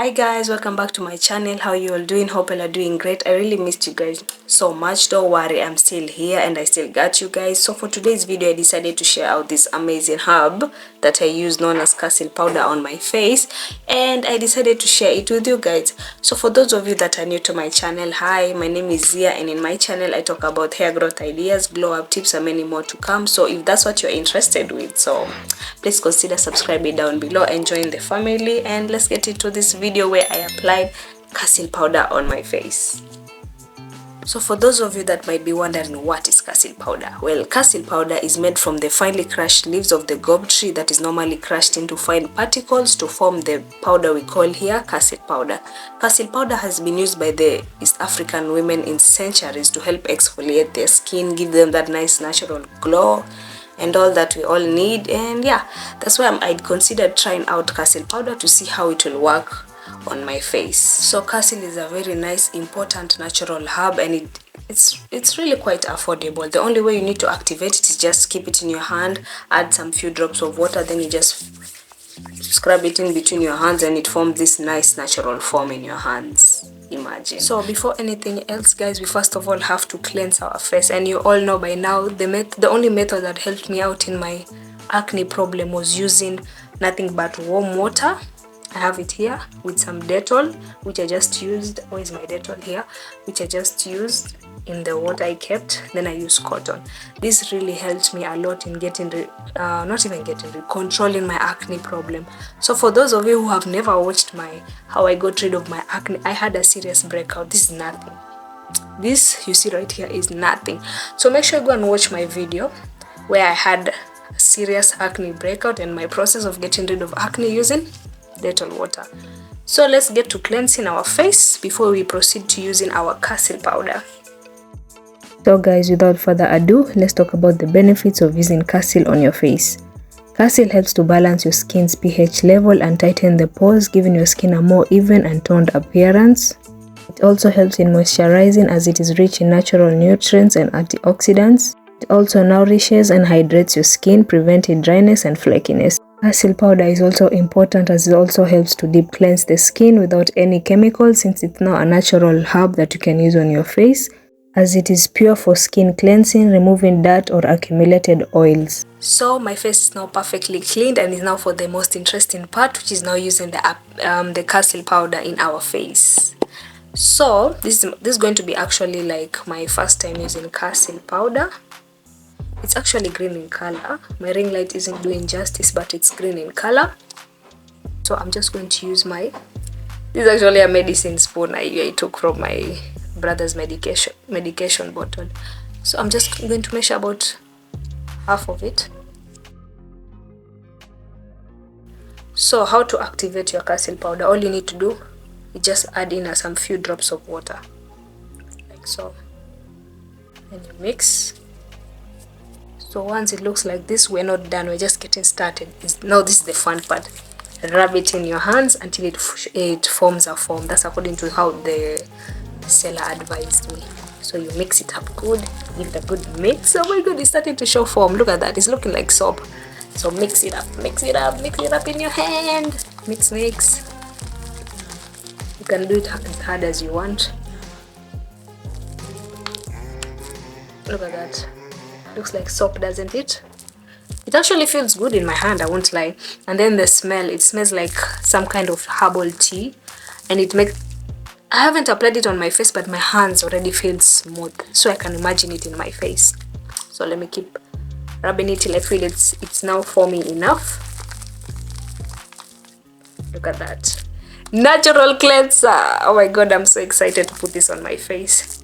Hi guys, welcome back to my channel. How you all doing? Hope you are doing great. I really missed you guys so much. Don't worry, I'm still here and I still got you guys. So for today's video, I decided to share out this amazing herb that I use known as cassle powder on my face, and I decided to share it with you guys. So for those of you that are new to my channel, hi, my name is Zia, and in my channel I talk about hair growth ideas, glow up tips, and many more to come. So if that's what you're interested with, so please consider subscribing down below and join the family, and let's get into this video where I applied cassle powder on my face. So for those of you that might be wondering what is cassle powder, well, cassle powder is made from the finely crushed leaves of the gob tree that is normally crushed into fine particles to form the powder we call here cassle powder. Cassle powder has been used by the East African women in centuries to help exfoliate their skin, give them that nice natural glow and all that we all need. And yeah, that's why I'd considered trying out cassle powder to see how it will work on my face. So cassle is a very nice, important natural herb, and it's really quite affordable. The only way you need to activate it is just keep it in your hand, add some few drops of water, then you just scrub it in between your hands and it forms this nice natural foam in your hands. Imagine. So before anything else guys, we first of all have to cleanse our face, and you all know by now the only method that helped me out in my acne problem was using nothing but warm water. I have it here with some Dettol, which I just used. Where is my Dettol here? Which I just used in the water I kept. Then I used cotton. This really helped me a lot in controlling my acne problem. So for those of you who have never watched how I got rid of my acne, I had a serious breakout. This is nothing. This you see right here is nothing. So make sure you go and watch my video where I had a serious acne breakout and my process of getting rid of acne using Dettol water. So let's get to cleansing our face before we proceed to using our cassle powder. So guys, without further ado, let's talk about the benefits of using cassle on your face. Cassle helps to balance your skin's pH level and tighten the pores, giving your skin a more even and toned appearance. It also helps in moisturizing as it is rich in natural nutrients and antioxidants. It also nourishes and hydrates your skin, preventing dryness and flakiness. Cassle powder is also important as it also helps to deep cleanse the skin without any chemicals, since it's now a natural herb that you can use on your face, as it is pure for skin cleansing, removing dirt or accumulated oils. So my face is now perfectly cleaned, and is now for the most interesting part, which is now using the cassle powder in our face. So this is going to be actually like my first time using cassle powder. It's actually green in color. My ring light isn't doing justice, but it's green in color. So I'm just going to use this is actually a medicine spoon I took from my brother's medication bottle. So I'm just going to measure about half of it. So how to activate your cassle powder? All you need to do is just add in some few drops of water, like so, and you mix. So once it looks like this, we're not done, we're just getting started. Now this is the fun part. Rub it in your hands until it forms a foam. That's according to how the seller advised me. So you mix it up good, give it a good mix. Oh my god, it's starting to show foam. Look at that, it's looking like soap. So mix it up, mix it up, mix it up in your hand. Mix. You can do it as hard as you want. Look at that. Looks like soap, doesn't it? It actually feels good in my hand, I won't lie. And then the smell, it smells like some kind of herbal tea, and I haven't applied it on my face, but my hands already feel smooth, so I can imagine it in my face. So let me keep rubbing it till I feel it's now foamy enough. Look at that. Natural cleanser. Oh my god, I'm so excited to put this on my face.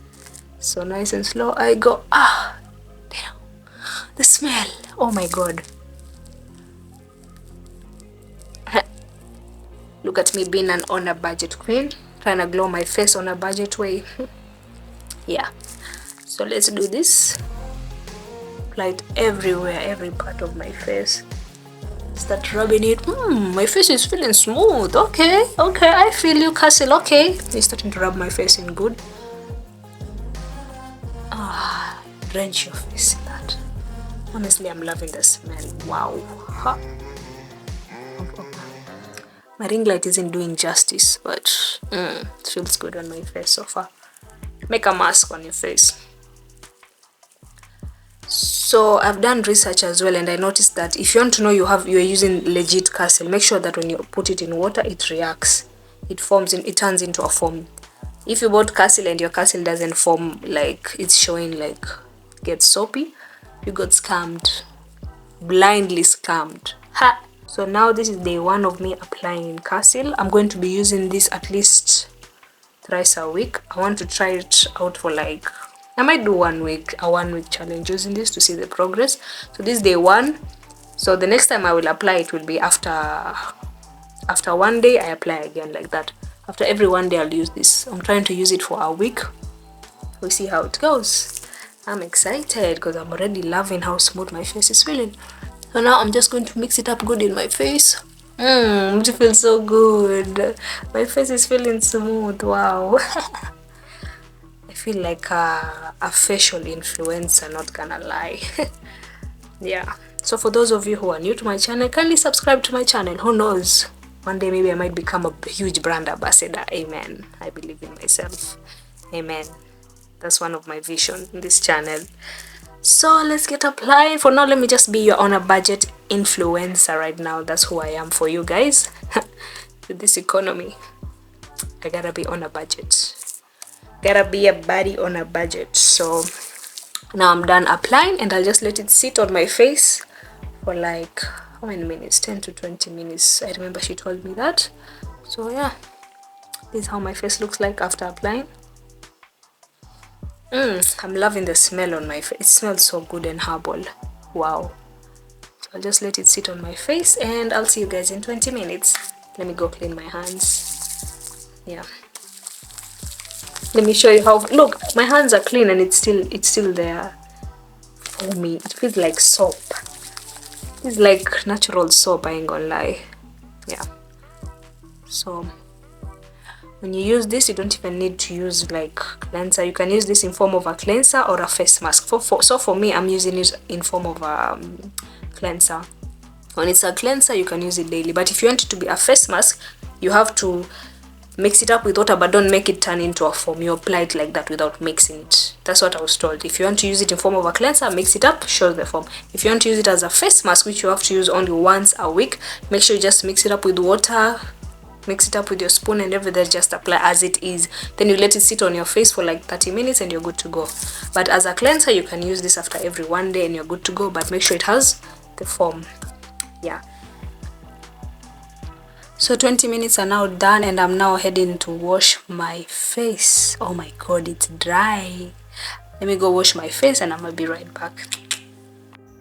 So nice and slow I go. Damn, the smell, oh my god. Look at me being an on a budget queen, trying to glow my face on a budget way. Yeah, so let's do this. Apply it everywhere, every part of my face. Start rubbing it. My face is feeling smooth. Okay, I feel you, cassle. Okay, it's starting to rub my face in good. Drench your face in that. Honestly, I'm loving the smell. Wow. My ring light isn't doing justice, but it feels good on my face so far. Make a mask on your face. So I've done research as well, and I noticed that if you want to know you're using legit cassle, make sure that when you put it in water, it reacts. It turns into a foam. If you bought cassle and your cassle doesn't form, like it's showing like it gets soapy, you got scammed. Blindly scammed. Ha! So now this is day 1 of me applying in cassle. I'm going to be using this at least thrice a week. I want to try it out for like, I might do a 1 week challenge using this to see the progress. So this is day 1. So the next time I will apply it will be after 1 day I apply again, like that. After every 1 day I'll use this. I'm trying to use it for a week. We'll see how it goes. I'm excited because I'm already loving how smooth my face is feeling. So now I'm just going to mix it up good in my face. It feels so good. My face is feeling smooth. Wow. I feel like a facial influencer, not gonna lie. Yeah. So for those of you who are new to my channel, kindly subscribe to my channel. Who knows? One day maybe I might become a huge brand ambassador. Amen. I believe in myself. Amen. That's one of my visions in this channel. So let's get applying. For now, let me just be your on a budget influencer right now. That's who I am for you guys. With this economy, I gotta be on a budget. Gotta be a baddie on a budget. So now I'm done applying, and I'll just let it sit on my face for like, how many minutes? 10 to 20 minutes. I remember she told me that. So yeah, this is how my face looks like after applying. I'm loving the smell on my face. It smells so good and herbal. Wow. So I'll just let it sit on my face, and I'll see you guys in 20 minutes. Let me go clean my hands. Yeah. Let me show you how. Look, my hands are clean and it's still there for me. It feels like soap. It's like natural soap, I ain't gonna lie. Yeah. So when you use this, you don't even need to use like cleanser. You can use this in form of a cleanser or a face mask. So for me, I'm using it in form of a cleanser. When it's a cleanser, you can use it daily. But if you want it to be a face mask, you have to mix it up with water, but don't make it turn into a foam. You apply it like that without mixing it. That's what I was told. If you want to use it in form of a cleanser, mix it up, show the foam. If you want to use it as a face mask, which you have to use only once a week, make sure you just mix it up with water. Mix it up with your spoon and everything, just apply as it is. Then you let it sit on your face for like 30 minutes and you're good to go. But as a cleanser, you can use this after every 1 day and you're good to go, but make sure it has the foam. Yeah. So 20 minutes are now done, and I'm now heading to wash my face. Oh my god, it's dry. Let me go wash my face and I'm gonna be right back.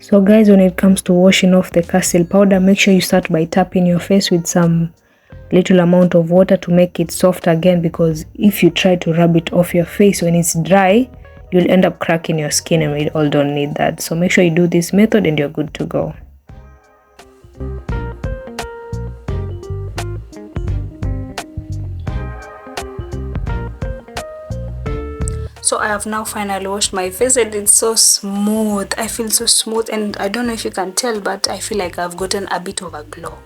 So guys, when it comes to washing off the cassle powder, make sure you start by tapping your face with some little amount of water to make it soft again, because if you try to rub it off your face when it's dry, you'll end up cracking your skin, and we all don't need that. So make sure you do this method and you're good to go. So I have now finally washed my face and it's so smooth. I feel so smooth, and I don't know if you can tell, but I feel like I've gotten a bit of a glow.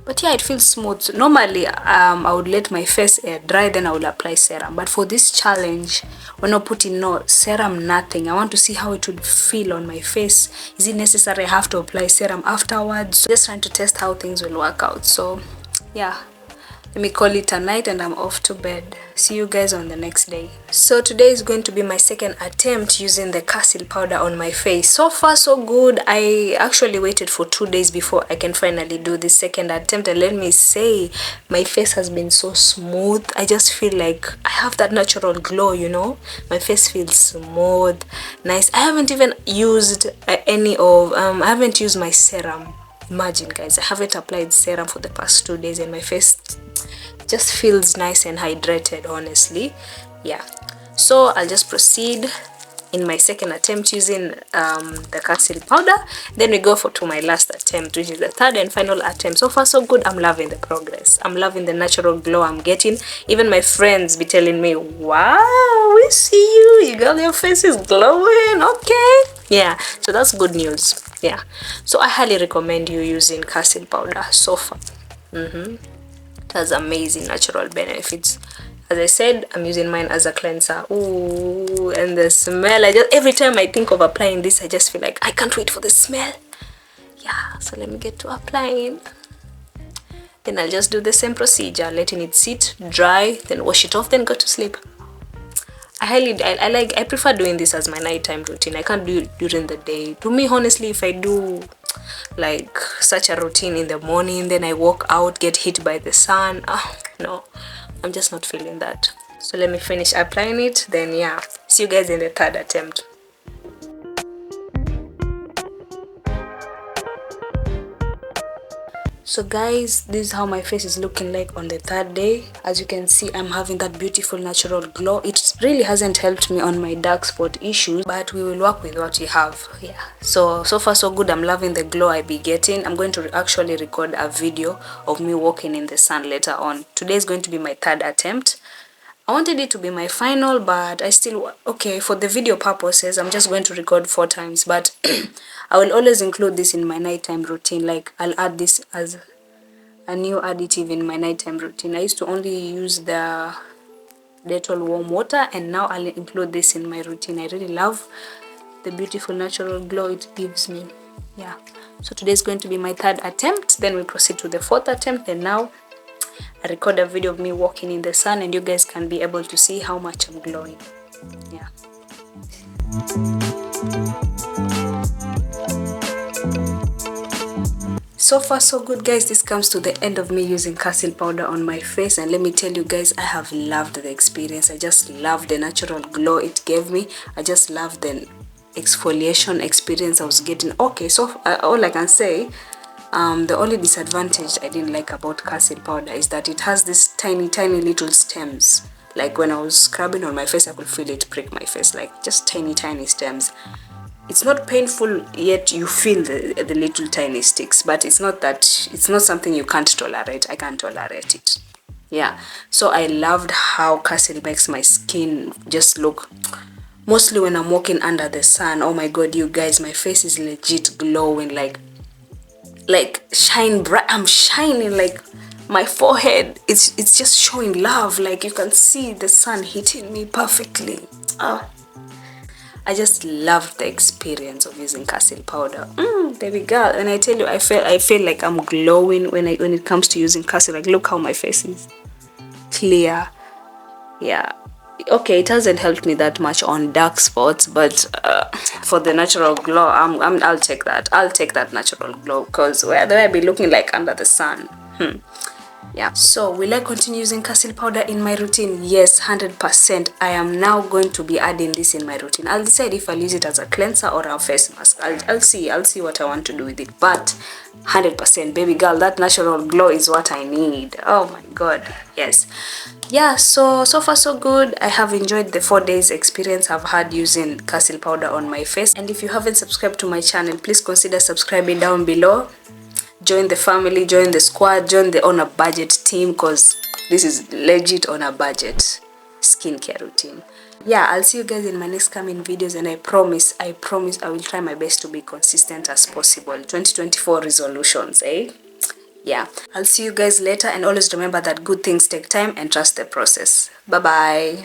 But yeah, it feels smooth. Normally, I would let my face air dry, then I will apply serum. But for this challenge, we're not putting no serum, nothing. I want to see how it would feel on my face. Is it necessary I have to apply serum afterwards? So just trying to test how things will work out. So yeah, let me call it a night and I'm off to bed. See you guys on the next day. So today is going to be my second attempt using the cassle powder on my face. So far so good. I actually waited for 2 days before I can finally do this second attempt, and let me say, my face has been so smooth. I just feel like I have that natural glow, you know. My face feels smooth, nice. I haven't even used I haven't used my serum. Imagine guys, I haven't applied serum for the past 2 days and my face just feels nice and hydrated, honestly. Yeah, so I'll just proceed in my second attempt using the cassle powder. Then we go to my last attempt, which is the third and final attempt. So far so good. I'm loving the progress. I'm loving the natural glow I'm getting. Even my friends be telling me, wow, we see you girl, your face is glowing. Okay, yeah, so that's good news. Yeah, so I highly recommend you using cassle powder so far. It has amazing natural benefits. As I said, I'm using mine as a cleanser. Ooh, and the smell, every time I think of applying this, I just feel like I can't wait for the smell. Yeah, so let me get to applying. Then I'll just do the same procedure, letting it sit, dry, then wash it off, then go to sleep. I prefer doing this as my nighttime routine. I can't do it during the day. To me, honestly, if I do like such a routine in the morning, then I walk out, get hit by the sun, no, I'm just not feeling that. So let me finish applying it, then yeah, see you guys in the third attempt. So guys, this is how my face is looking like on the third day. As you can see, I'm having that beautiful natural glow. It really hasn't helped me on my dark spot issues, but we will work with what we have. Yeah, so far so good. I'm loving the glow I be getting. I'm going to actually record a video of me walking in the sun later on. Today is going to be my third attempt. I wanted it to be my final, but I still, okay, for the video purposes, I'm just going to record 4 times, but I will always include this in my nighttime routine. Like, I'll add this as a new additive in my nighttime routine. I used to only use the Dettol warm water, and now I'll include this in my routine. I really love the beautiful natural glow it gives me. Yeah, so today is going to be my third attempt, then we proceed to the 4th attempt, and now I record a video of me walking in the sun, and you guys can be able to see how much I'm glowing. Yeah. So far so good, guys. This comes to the end of me using Qasil powder on my face, and let me tell you guys, I have loved the experience. I just love the natural glow it gave me. I just love the exfoliation experience I was getting. Okay, so all I can say, the only disadvantage I didn't like about Qasil powder is that it has this tiny little stems. Like when I was scrubbing on my face, I could feel it prick my face, like just tiny stems. It's not painful, yet you feel the little tiny sticks, but it's not something you can't tolerate. I can't tolerate it. Yeah, so I loved how Qasil makes my skin just look, mostly when I'm walking under the sun, oh my god, you guys, my face is legit glowing, like shine bright. I'm shining, like my forehead, it's just showing love. Like you can see the sun hitting me perfectly. I just loved the experience of using Qasil powder. Baby girl, and I tell you, I feel like I'm glowing when it comes to using Qasil. Like, look how my face is clear. Yeah, okay, it hasn't helped me that much on dark spots, but for the natural glow, I'll take that. I'll take that natural glow, because where do I be looking like under the sun? Yeah, so will I continue using Qasil powder in my routine? Yes, 100%. I am now going to be adding this in my routine. I'll decide if I'll use it as a cleanser or a face mask. I'll see what I want to do with it. But 100%, baby girl, that natural glow is what I need. Oh my god, yes. Yeah, so far so good. I have enjoyed the 4 days experience I've had using Qasil powder on my face. And if you haven't subscribed to my channel, please consider subscribing down below. Join the family, join the squad, join the on a budget team, because this is legit on a budget skincare routine. Yeah, I'll see you guys in my next coming videos, and I promise I will try my best to be consistent as possible. 2024 resolutions, eh? Yeah, I'll see you guys later, and always remember that good things take time, and trust the process. Bye bye.